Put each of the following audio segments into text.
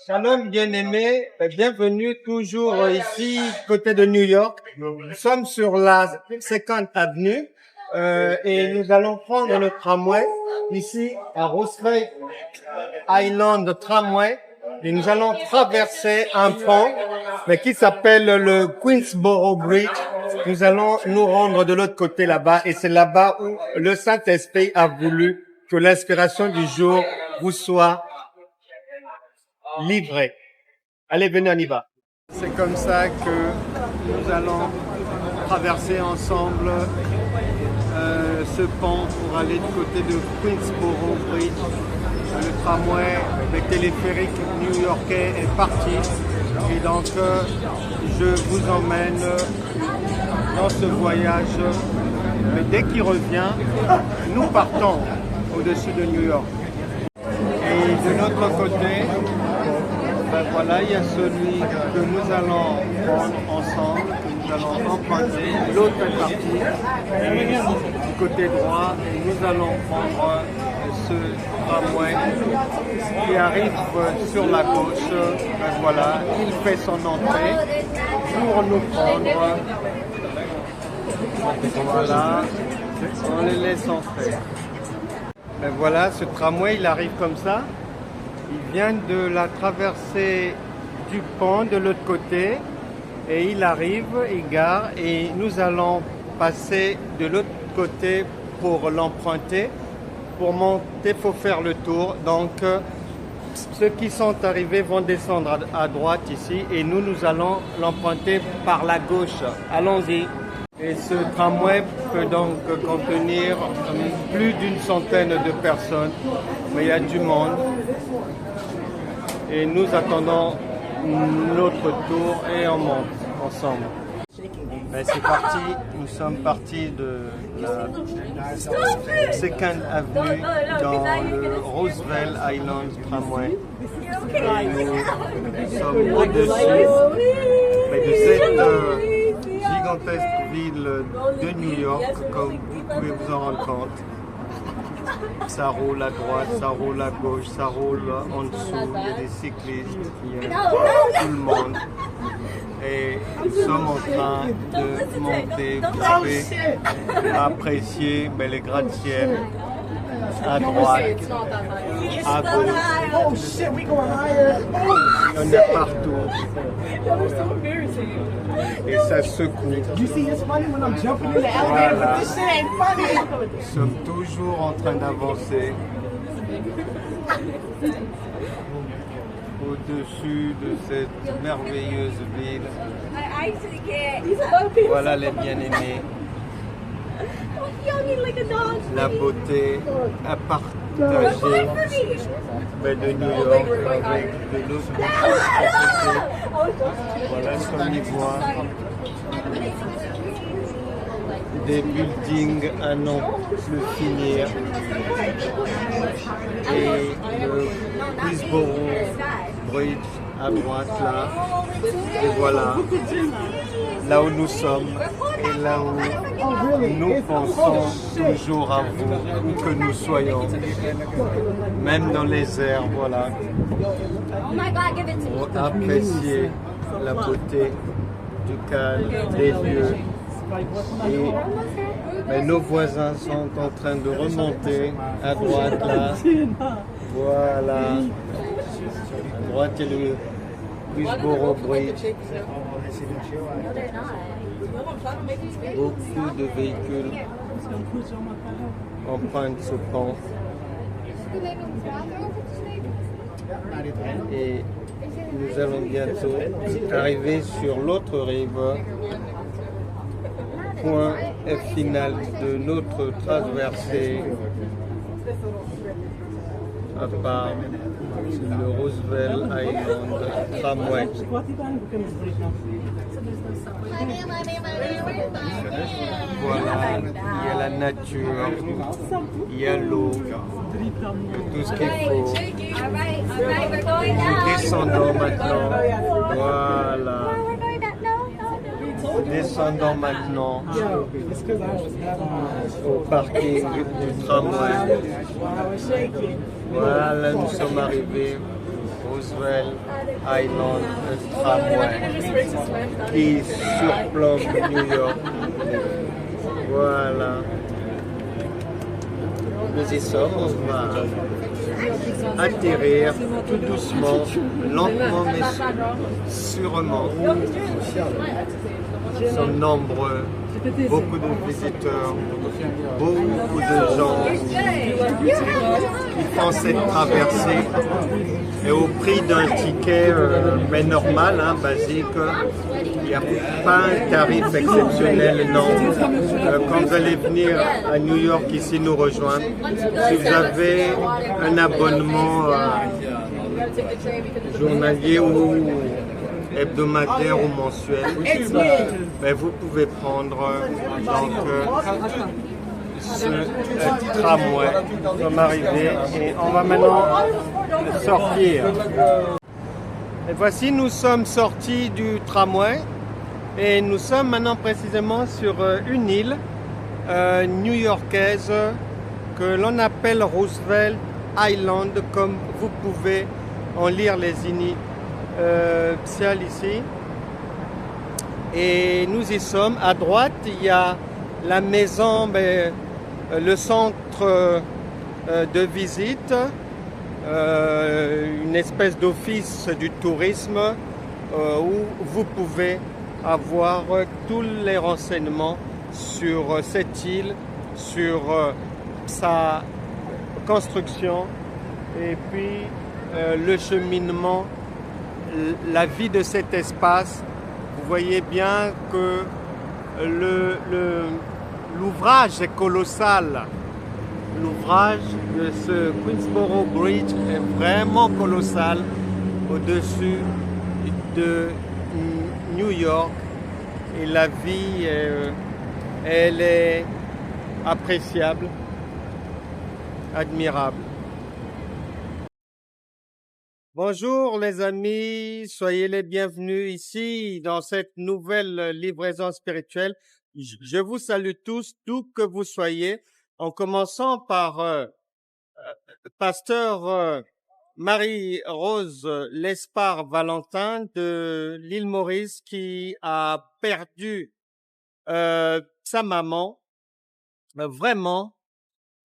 Shalom bien-aimés, bienvenue toujours ici côté de New York. Nous sommes sur la 50 avenue et nous allons prendre le tramway ici à Roosevelt Island Tramway et nous allons traverser un pont mais qui s'appelle le Queensboro Bridge. Nous allons nous rendre de l'autre côté là-bas et c'est là-bas où le Saint-Esprit a voulu que l'inspiration du jour vous soit livrée. Allez, venez, on y va. C'est comme ça que nous allons traverser ensemble ce pont pour aller du côté de Queensboro Bridge. Le tramway, le téléphérique new-yorkais est parti et donc je vous emmène dans ce voyage. Mais dès qu'il revient, nous partons au-dessus de New York. Et de notre côté, voilà, il y a celui que nous allons prendre ensemble, que nous allons emprunter. L'autre est parti. Et du côté droit, nous allons prendre ce tramway qui arrive sur la gauche. Voilà, il fait son entrée pour nous prendre. Voilà, on les laisse entrer. Et voilà, ce tramway, il arrive comme ça. Il vient de la traversée du pont de l'autre côté et il arrive, il gare et nous allons passer de l'autre côté pour l'emprunter. Pour monter, il faut faire le tour. Donc, ceux qui sont arrivés vont descendre à droite ici et nous allons l'emprunter par la gauche. Allons-y. Et ce tramway peut donc contenir plus d'une centaine de personnes, mais il y a du monde. Et nous attendons notre tour et on monte ensemble. Ben c'est parti, nous sommes partis de la Second Avenue dans le Roosevelt Island Tramway. Et nous sommes au-dessus de cette gigantesque ville de New York, comme vous pouvez vous en rendre compte. Ça roule à droite, ça roule à gauche, ça roule en dessous, il y a des cyclistes, il y a tout le monde. Et nous sommes en train de monter, vous pouvez apprécier les gratte-ciel à droite, à gauche, il y en a partout. Et ça secoue. Voilà. Nous sommes toujours en train d'avancer au-dessus de cette merveilleuse ville. Voilà les bien-aimés. La beauté à partager de New York avec de l'autre côté. Voilà ce qu'on y voit. Des buildings à non plus finir. Et le Queensboro Bridge à droite là. Et voilà, là où nous sommes et là où nous pensons toujours à vous, où que nous soyons, même dans les airs, voilà, pour apprécier la beauté du calme, des lieux. Et nos voisins sont en train de remonter à droite là. Voilà. À droite il y a le Queensboro Bridge. Beaucoup de véhicules empruntent ce pont. Et nous allons bientôt arriver sur l'autre rive. Point final de notre traversée à part le Roosevelt Island Tramway. Voilà, il y a la nature, il y a l'eau, tout ce qu'il faut. Nous descendons maintenant. Voilà. Descendons maintenant au parking du tramway. Voilà, nous sommes arrivés Roosevelt Island Tramway qui surplombe New York. Voilà. Nous y sommes, on va atterrir tout doucement, lentement mais sûrement. Nous sommes nombreux, beaucoup de visiteurs, beaucoup de gens qui font cette traversée. Et au prix d'un ticket mais normal, hein, basique, il n'y a pas un tarif exceptionnel, non. Quand vous allez venir à New York ici nous rejoindre, si vous avez un abonnement journalier ou hebdomadaire ou mensuel, ben vous pouvez prendre ce tramway. Nous sommes arrivés et on va maintenant sortir. Et voici, nous sommes sortis du tramway et nous sommes maintenant précisément sur une île new-yorkaise que l'on appelle Roosevelt Island, comme vous pouvez en lire les initiales ici. Et nous y sommes. À droite, il y a la maison, le centre de visite, une espèce d'office du tourisme où vous pouvez avoir tous les renseignements sur cette île, sur sa construction et puis le cheminement, la vie de cet espace. Vous voyez bien que l'ouvrage est colossal. L'ouvrage de ce Queensboro Bridge est vraiment colossal au-dessus de New York. Et la vie, elle est appréciable, admirable. Bonjour les amis, soyez les bienvenus ici dans cette nouvelle livraison spirituelle. Je vous salue tous, d'où que vous soyez, en commençant par pasteur Marie-Rose Lespard Valentin de l'île Maurice qui a perdu sa maman. Vraiment,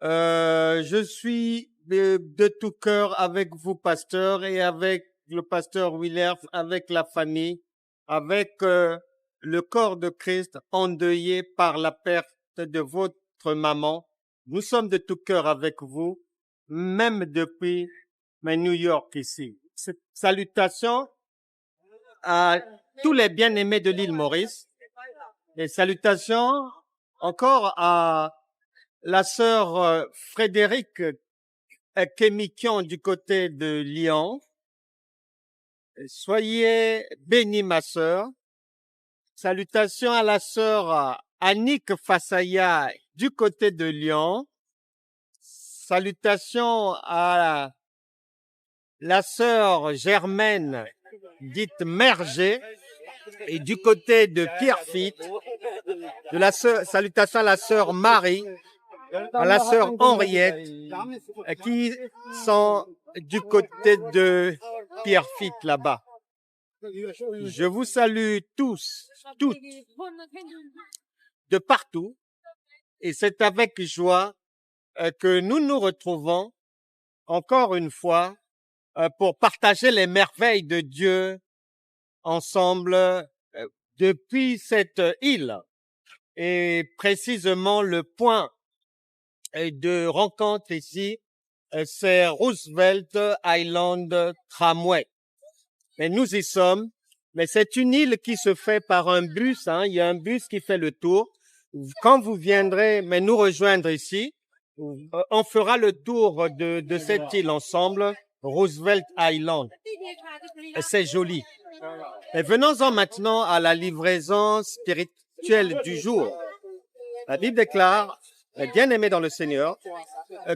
je suis de tout cœur avec vous, pasteur, et avec le pasteur Willer, avec la famille, avec le corps de Christ endeuillé par la perte de votre maman. Nous sommes de tout cœur avec vous, même depuis New York ici. Salutations à tous les bien-aimés de l'île Maurice et salutations encore à la sœur Frédéric Kémikian du côté de Lyon. Soyez bénis, ma sœur. Salutations à la sœur Annick Fassaya du côté de Lyon. Salutations à la sœur Germaine, dite Merger, et du côté de Pierrefitte. Salutations à la sœur Marie, à la sœur Henriette, qui sont du côté de Pierrefitte là-bas. Je vous salue tous, toutes, de partout, et c'est avec joie que nous nous retrouvons encore une fois pour partager les merveilles de Dieu ensemble depuis cette île. Et précisément le point de rencontre ici, c'est Roosevelt Island Tramway. Et nous y sommes, mais c'est une île qui se fait par un bus, hein. Il y a un bus qui fait le tour. Quand vous viendrez nous rejoindre ici, on fera le tour de cette île ensemble, Roosevelt Island. C'est joli. Et venons-en maintenant à la livraison spirituelle du jour. La Bible déclare, bien-aimés dans le Seigneur,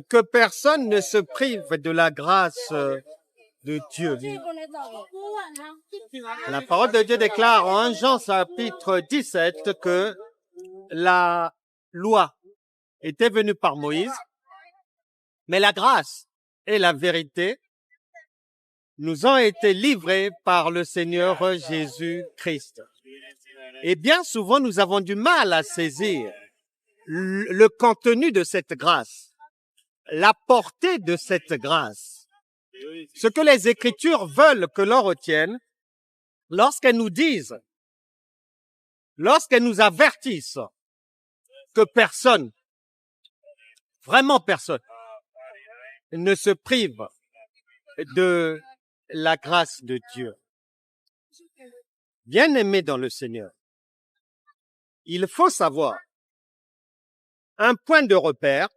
que personne ne se prive de la grâce de Dieu. La parole de Dieu déclare en 1 Jean chapitre 17 que la loi était venue par Moïse, mais la grâce et la vérité nous ont été livrés par le Seigneur Jésus-Christ. Et bien souvent, nous avons du mal à saisir le contenu de cette grâce, la portée de cette grâce. Ce que les Écritures veulent que l'on retienne lorsqu'elles nous disent, lorsqu'elles nous avertissent que personne, vraiment personne, ne se prive de la grâce de Dieu. Bien-aimés dans le Seigneur, il faut savoir un point de repère.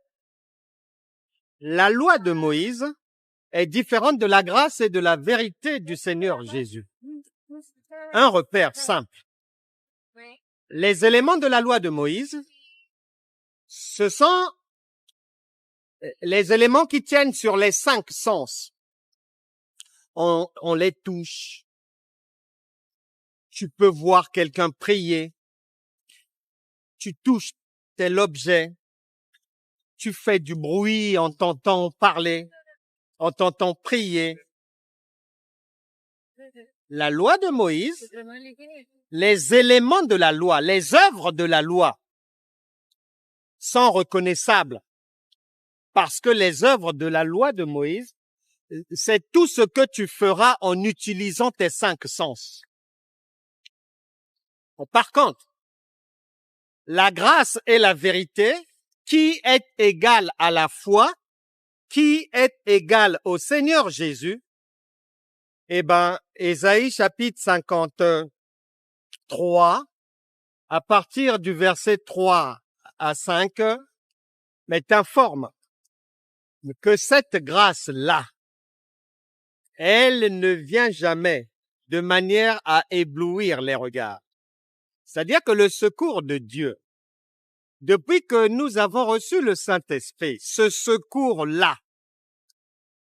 La loi de Moïse est différente de la grâce et de la vérité du Seigneur Jésus. Un repère simple. Les éléments de la loi de Moïse, ce sont les éléments qui tiennent sur les 5 sens. On les touche. Tu peux voir quelqu'un prier. Tu touches tel objet. Tu fais du bruit, on t'entend parler, on t'entend prier. La loi de Moïse, les éléments de la loi, les œuvres de la loi sont reconnaissables parce que les œuvres de la loi de Moïse, c'est tout ce que tu feras en utilisant tes 5 sens. Par contre, la grâce et la vérité, qui est égale à la foi, qui est égale au Seigneur Jésus, eh ben, Ésaïe chapitre 53, à partir du verset 3 à 5, t'informe que cette grâce-là, elle ne vient jamais de manière à éblouir les regards. C'est-à-dire que le secours de Dieu, depuis que nous avons reçu le Saint-Esprit, ce secours-là,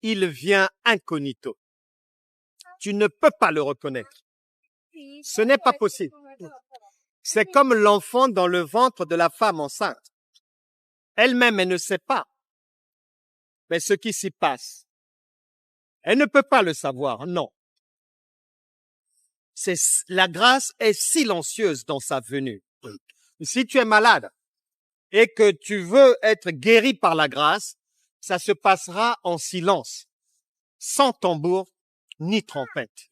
il vient incognito. Tu ne peux pas le reconnaître. Ce n'est pas possible. C'est comme l'enfant dans le ventre de la femme enceinte. Elle-même, elle ne sait pas. Mais ce qui s'y passe, elle ne peut pas le savoir, non. La grâce est silencieuse dans sa venue. Si tu es malade et que tu veux être guéri par la grâce, ça se passera en silence, sans tambour ni trompette.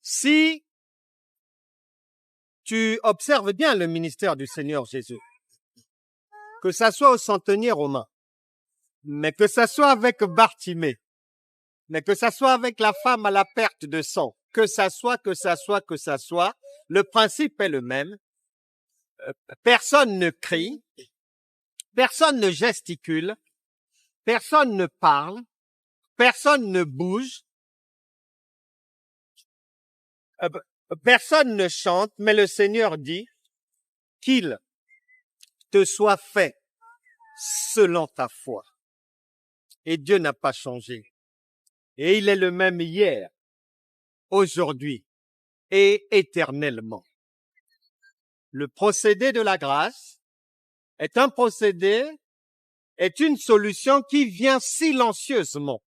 Si tu observes bien le ministère du Seigneur Jésus, que ça soit au centenier romain, mais que ça soit avec Bartimée, mais que ça soit avec la femme à la perte de sang, que ça soit, le principe est le même. Personne ne crie, personne ne gesticule, personne ne parle, personne ne bouge, personne ne chante, mais le Seigneur dit qu'il te soit fait selon ta foi. Et Dieu n'a pas changé. Et il est le même hier, aujourd'hui et éternellement. Le procédé de la grâce est un procédé, est une solution qui vient silencieusement.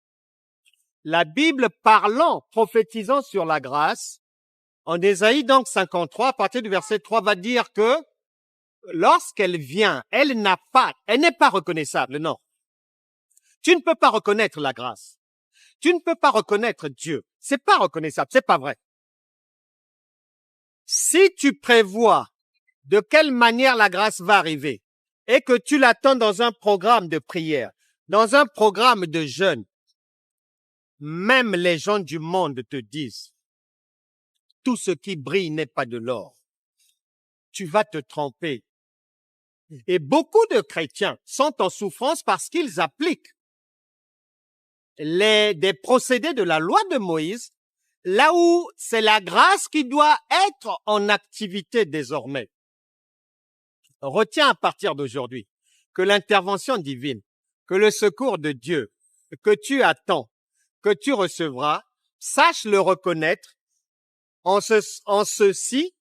La Bible parlant, prophétisant sur la grâce, en Ésaïe donc 53, à partir du verset 3, va dire que lorsqu'elle vient, elle n'est pas reconnaissable, non. Tu ne peux pas reconnaître la grâce. Tu ne peux pas reconnaître Dieu. C'est pas reconnaissable, c'est pas vrai. Si tu prévois de quelle manière la grâce va arriver et que tu l'attends dans un programme de prière, dans un programme de jeûne, même les gens du monde te disent, tout ce qui brille n'est pas de l'or. Tu vas te tromper. Et beaucoup de chrétiens sont en souffrance parce qu'ils appliquent des procédés de la loi de Moïse, là où c'est la grâce qui doit être en activité désormais. Retiens à partir d'aujourd'hui que l'intervention divine, que le secours de Dieu, que tu attends, que tu recevras, sache le reconnaître. En ceci,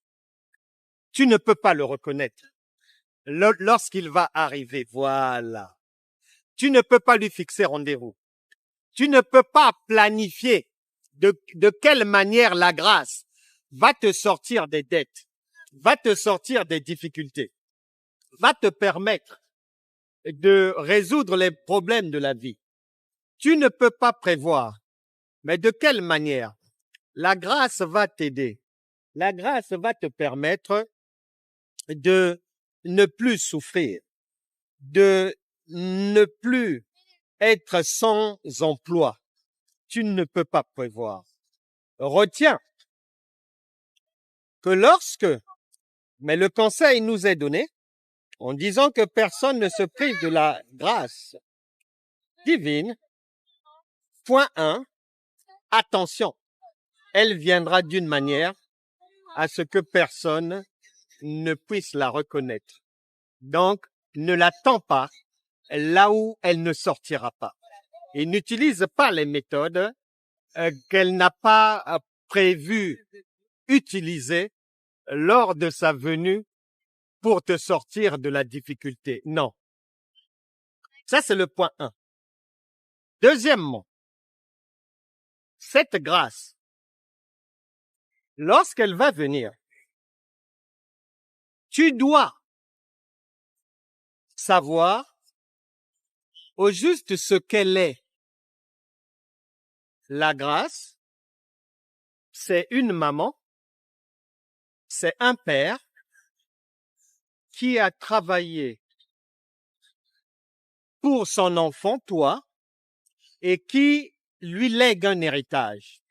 tu ne peux pas le reconnaître. Lorsqu'il va arriver, voilà. Tu ne peux pas lui fixer rendez-vous. Tu ne peux pas planifier de quelle manière la grâce va te sortir des dettes, va te sortir des difficultés, va te permettre de résoudre les problèmes de la vie. Tu ne peux pas prévoir, mais de quelle manière? La grâce va t'aider. La grâce va te permettre de ne plus souffrir, de ne plus être sans emploi. Tu ne peux pas prévoir. Retiens que mais le conseil nous est donné en disant que personne ne se prive de la grâce divine. Point 1, attention, elle viendra d'une manière à ce que personne ne puisse la reconnaître. Donc, ne l'attends pas là où elle ne sortira pas. Et n'utilise pas les méthodes qu'elle n'a pas prévu utiliser lors de sa venue pour te sortir de la difficulté. Non. Ça, c'est le point 1. Deuxièmement, cette grâce, lorsqu'elle va venir, tu dois savoir au juste ce qu'elle est. La grâce, c'est une maman, c'est un père qui a travaillé pour son enfant, toi, et qui lui lègue un héritage.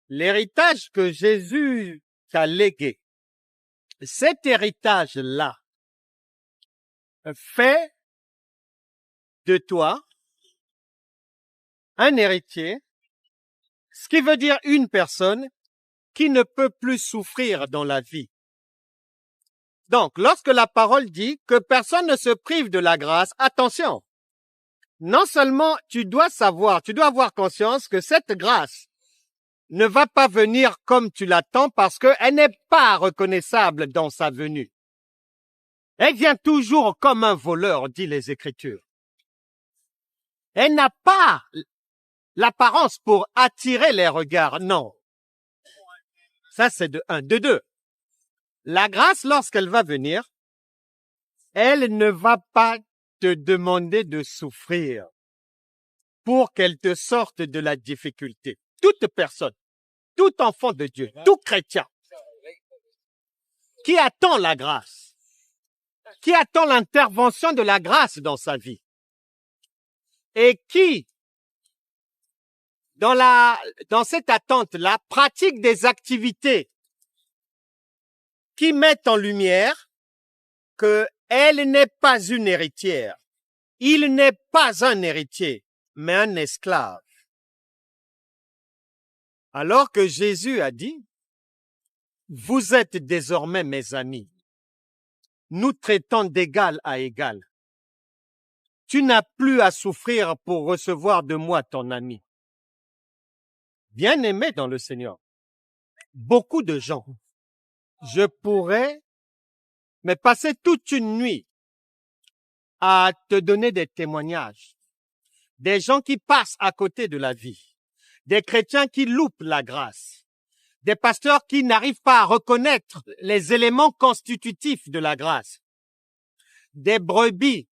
L'héritage que Jésus t'a légué, cet héritage-là fait de toi un héritier, ce qui veut dire une personne qui ne peut plus souffrir dans la vie. Donc, lorsque la parole dit que personne ne se prive de la grâce, attention, non seulement tu dois savoir, tu dois avoir conscience que cette grâce ne va pas venir comme tu l'attends parce qu'elle n'est pas reconnaissable dans sa venue. Elle vient toujours comme un voleur, dit les Écritures. Elle n'a pas l'apparence pour attirer les regards, non. Ça, c'est de un. De deux, la grâce, lorsqu'elle va venir, elle ne va pas te demander de souffrir pour qu'elle te sorte de la difficulté. Toute personne, tout enfant de Dieu, tout chrétien qui attend la grâce, qui attend l'intervention de la grâce dans sa vie et qui, dans cette attente-là, pratique des activités qui mettent en lumière qu'elle n'est pas une héritière. Il n'est pas un héritier, mais un esclave. Alors que Jésus a dit, « Vous êtes désormais mes amis. Nous traitons d'égal à égal. Tu n'as plus à souffrir pour recevoir de moi ton ami. » Bien-aimé dans le Seigneur, beaucoup de gens, je pourrais me passer toute une nuit à te donner des témoignages, des gens qui passent à côté de la vie, des chrétiens qui loupent la grâce, des pasteurs qui n'arrivent pas à reconnaître les éléments constitutifs de la grâce, des brebis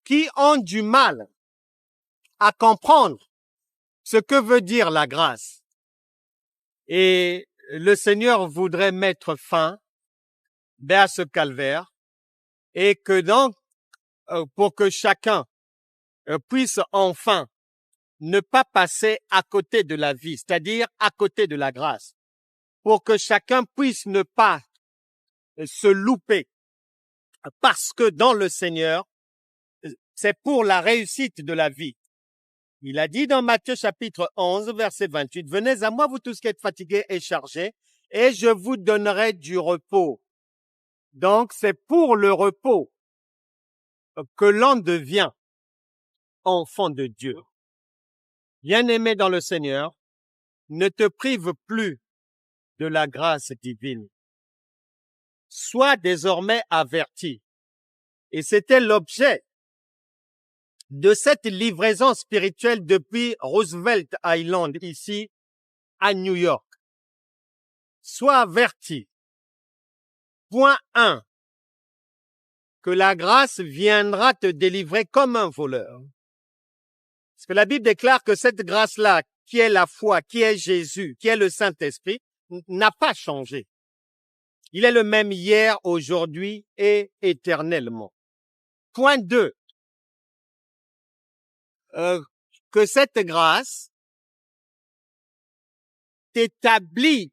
qui ont du mal à comprendre ce que veut dire la grâce. Et le Seigneur voudrait mettre fin à ce calvaire et que donc, pour que chacun puisse enfin ne pas passer à côté de la vie, c'est-à-dire à côté de la grâce, pour que chacun puisse ne pas se louper, parce que dans le Seigneur, c'est pour la réussite de la vie. Il a dit dans Matthieu chapitre 11, verset 28, « Venez à moi, vous tous qui êtes fatigués et chargés, et je vous donnerai du repos. » Donc, c'est pour le repos que l'on devient enfant de Dieu. Bien-aimé dans le Seigneur, ne te prive plus de la grâce divine. Sois désormais averti. Et c'était l'objet de cette livraison spirituelle depuis Roosevelt Island, ici, à New York. Sois averti. Point 1. Que la grâce viendra te délivrer comme un voleur. Parce que la Bible déclare que cette grâce-là, qui est la foi, qui est Jésus, qui est le Saint-Esprit, n'a pas changé. Il est le même hier, aujourd'hui et éternellement. Point 2. Que cette grâce t'établit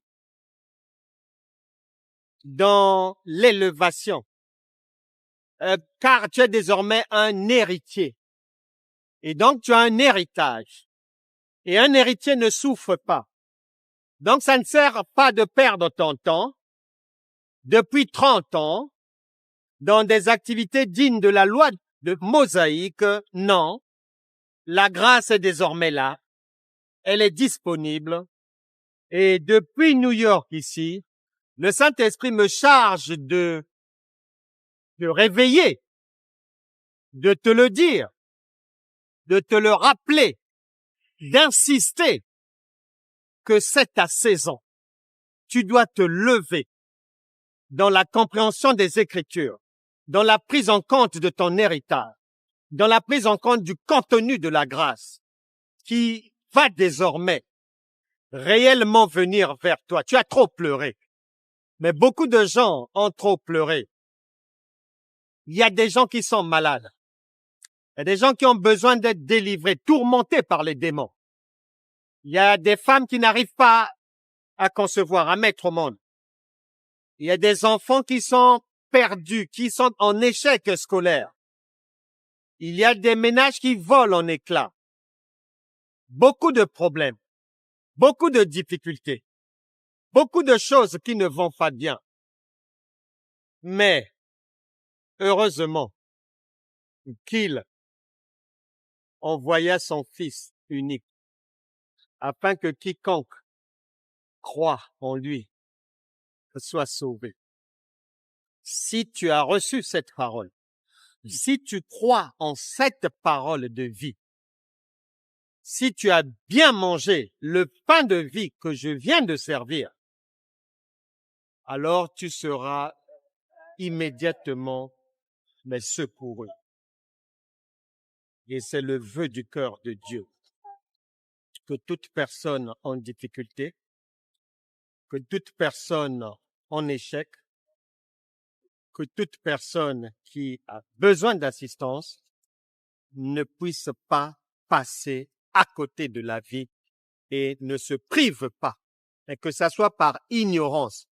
dans l'élévation, car tu es désormais un héritier. Et donc, tu as un héritage. Et un héritier ne souffre pas. Donc, ça ne sert pas de perdre ton temps depuis 30 ans dans des activités dignes de la loi de Mosaïque. Non, la grâce est désormais là. Elle est disponible. Et depuis New York ici, le Saint-Esprit me charge de réveiller, de te le dire, de te le rappeler, d'insister que c'est ta saison. Tu dois te lever dans la compréhension des Écritures, dans la prise en compte de ton héritage, dans la prise en compte du contenu de la grâce qui va désormais réellement venir vers toi. Tu as trop pleuré, mais beaucoup de gens ont trop pleuré. Il y a des gens qui sont malades. Il y a des gens qui ont besoin d'être délivrés, tourmentés par les démons. Il y a des femmes qui n'arrivent pas à concevoir, à mettre au monde. Il y a des enfants qui sont perdus, qui sont en échec scolaire. Il y a des ménages qui volent en éclats. Beaucoup de problèmes, beaucoup de difficultés, beaucoup de choses qui ne vont pas bien. Mais, heureusement, qu'il envoya son Fils unique afin que quiconque croit en lui soit sauvé. Si tu as reçu cette parole, si tu crois en cette parole de vie, si tu as bien mangé le pain de vie que je viens de servir, alors tu seras immédiatement secouru. Et c'est le vœu du cœur de Dieu que toute personne en difficulté, que toute personne en échec, que toute personne qui a besoin d'assistance ne puisse pas passer à côté de la vie et ne se prive pas, mais que ça soit par ignorance,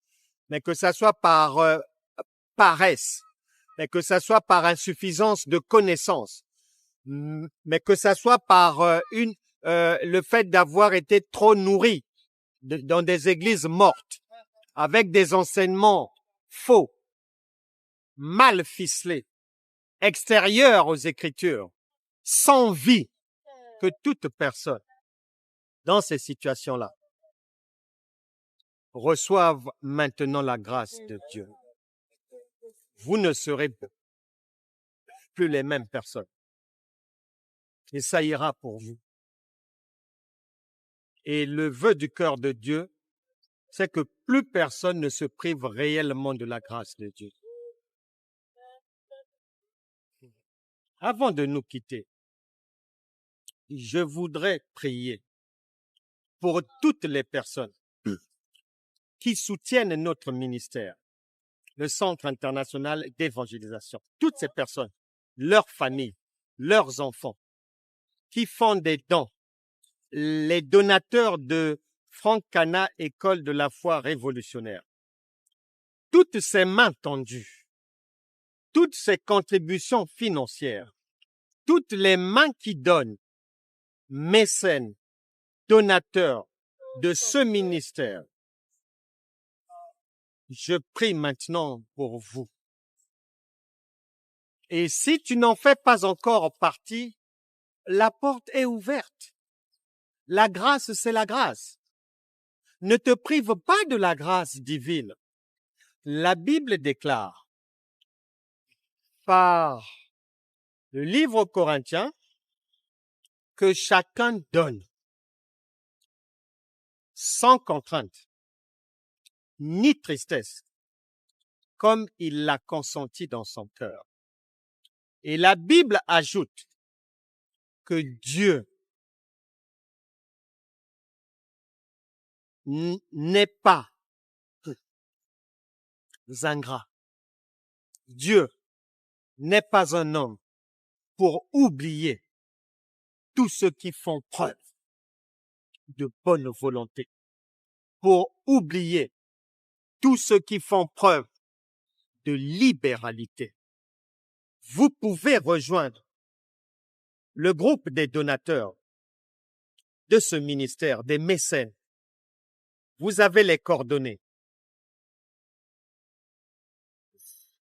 mais que ça soit par paresse, mais que ça soit par insuffisance de connaissances, mais que ça soit par le fait d'avoir été trop nourri dans des églises mortes, avec des enseignements faux, mal ficelés, extérieurs aux Écritures, sans vie, que toute personne dans ces situations-là reçoive maintenant la grâce de Dieu. Vous ne serez plus les mêmes personnes. Et ça ira pour vous. Et le vœu du cœur de Dieu, c'est que plus personne ne se prive réellement de la grâce de Dieu. Avant de nous quitter, je voudrais prier pour toutes les personnes qui soutiennent notre ministère, le Centre international d'évangélisation. Toutes ces personnes, leurs familles, leurs enfants, qui font des dons, les donateurs de Franck Cana, École de la foi révolutionnaire. Toutes ces mains tendues, toutes ces contributions financières, toutes les mains qui donnent, mécènes, donateurs de ce ministère, je prie maintenant pour vous. Et si tu n'en fais pas encore partie, la porte est ouverte. La grâce, c'est la grâce. Ne te prive pas de la grâce divine. La Bible déclare par le livre aux Corinthiens, que chacun donne sans contrainte, ni tristesse, comme il l'a consenti dans son cœur. Et la Bible ajoute que Dieu n'est pas ingrat. Dieu n'est pas un homme pour oublier tous ceux qui font preuve de bonne volonté, pour oublier tous ceux qui font preuve de libéralité. Vous pouvez rejoindre le groupe des donateurs de ce ministère, des mécènes. Vous avez les coordonnées.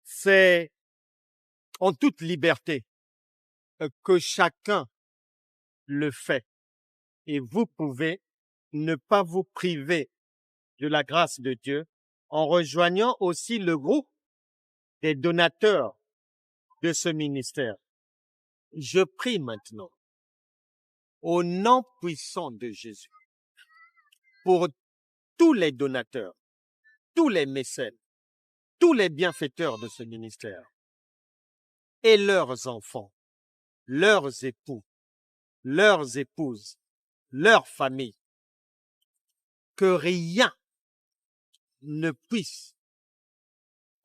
C'est en toute liberté que chacun le fait. Et vous pouvez ne pas vous priver de la grâce de Dieu en rejoignant aussi le groupe des donateurs de ce ministère. Je prie maintenant, au nom puissant de Jésus, pour tous les donateurs, tous les mécènes, tous les bienfaiteurs de ce ministère, et leurs enfants, leurs époux, leurs épouses, leurs familles, que rien ne puisse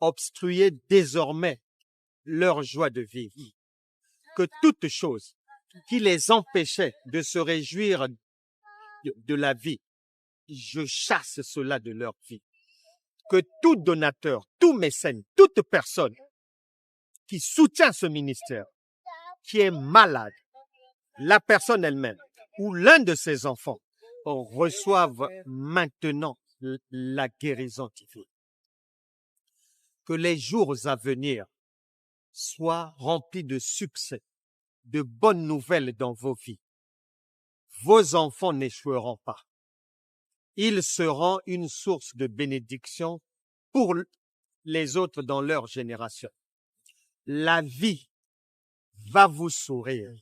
obstruer désormais leur joie de vivre, que toute chose qui les empêchait de se réjouir de la vie, je chasse cela de leur vie. Que tout donateur, tout mécène, toute personne qui soutient ce ministère, qui est malade, la personne elle-même ou l'un de ses enfants, reçoivent maintenant la guérison divine. Que les jours à venir soient remplis de succès, de bonnes nouvelles dans vos vies. Vos enfants n'échoueront pas. Ils seront une source de bénédiction pour les autres dans leur génération. La vie va vous sourire.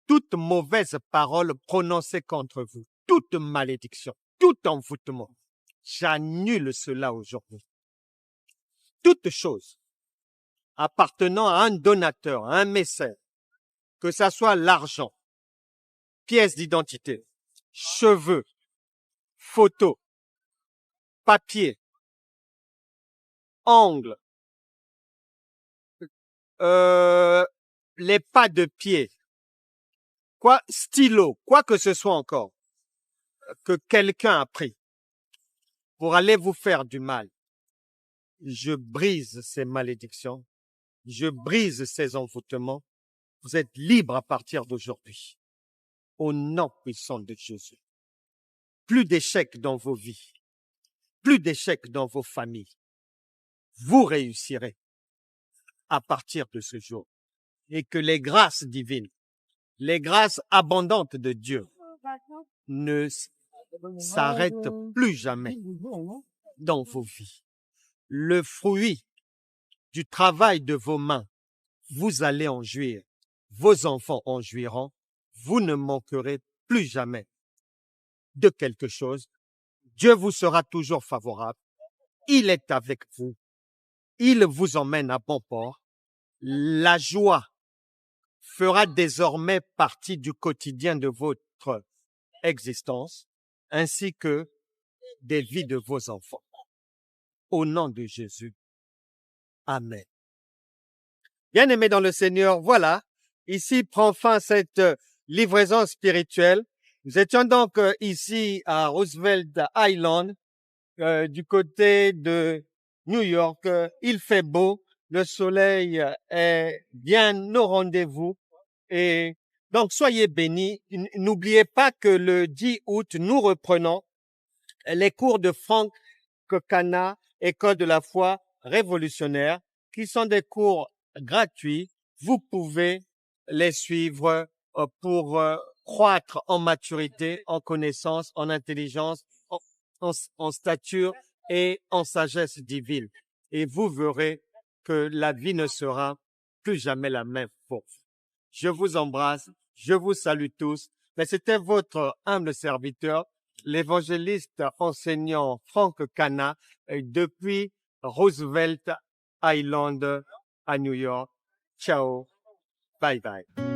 Toute mauvaise parole prononcée contre vous, toute malédiction, tout envoûtement, j'annule cela aujourd'hui. Toute chose appartenant à un donateur, à un mécène, que ça soit l'argent, pièces d'identité, cheveux, photos, papier, ongles, les pas de pied, stylo, quoi que ce soit encore, que quelqu'un a pris pour aller vous faire du mal. Je brise ces malédictions, je brise ces envoûtements. Vous êtes libre à partir d'aujourd'hui. Au nom puissant de Jésus. Plus d'échecs dans vos vies, plus d'échecs dans vos familles. Vous réussirez à partir de ce jour. Et que les grâces divines, les grâces abondantes de Dieu ne s'arrêtent plus jamais dans vos vies. Le fruit du travail de vos mains, vous allez en jouir. Vos enfants en jouiront. Vous ne manquerez plus jamais de quelque chose. Dieu vous sera toujours favorable. Il est avec vous. Il vous emmène à bon port. La joie fera désormais partie du quotidien de votre existence, ainsi que des vies de vos enfants. Au nom de Jésus. Amen. Bien-aimés dans le Seigneur, voilà, ici prend fin cette livraison spirituelle. Nous étions donc ici à Roosevelt Island, du côté de New York. Il fait beau, le soleil est bien au rendez-vous. Et donc, soyez bénis. N'oubliez pas que le 10 août, nous reprenons les cours de Frank Kokana, École de la foi révolutionnaire, qui sont des cours gratuits. Vous pouvez les suivre pour croître en maturité, en connaissance, en intelligence, en stature et en sagesse divine. Et vous verrez que la vie ne sera plus jamais la même pour vous. Je vous embrasse. Je vous salue tous. Mais c'était votre humble serviteur, l'évangéliste enseignant Franck Cana, depuis Roosevelt Island à New York. Ciao. Bye bye.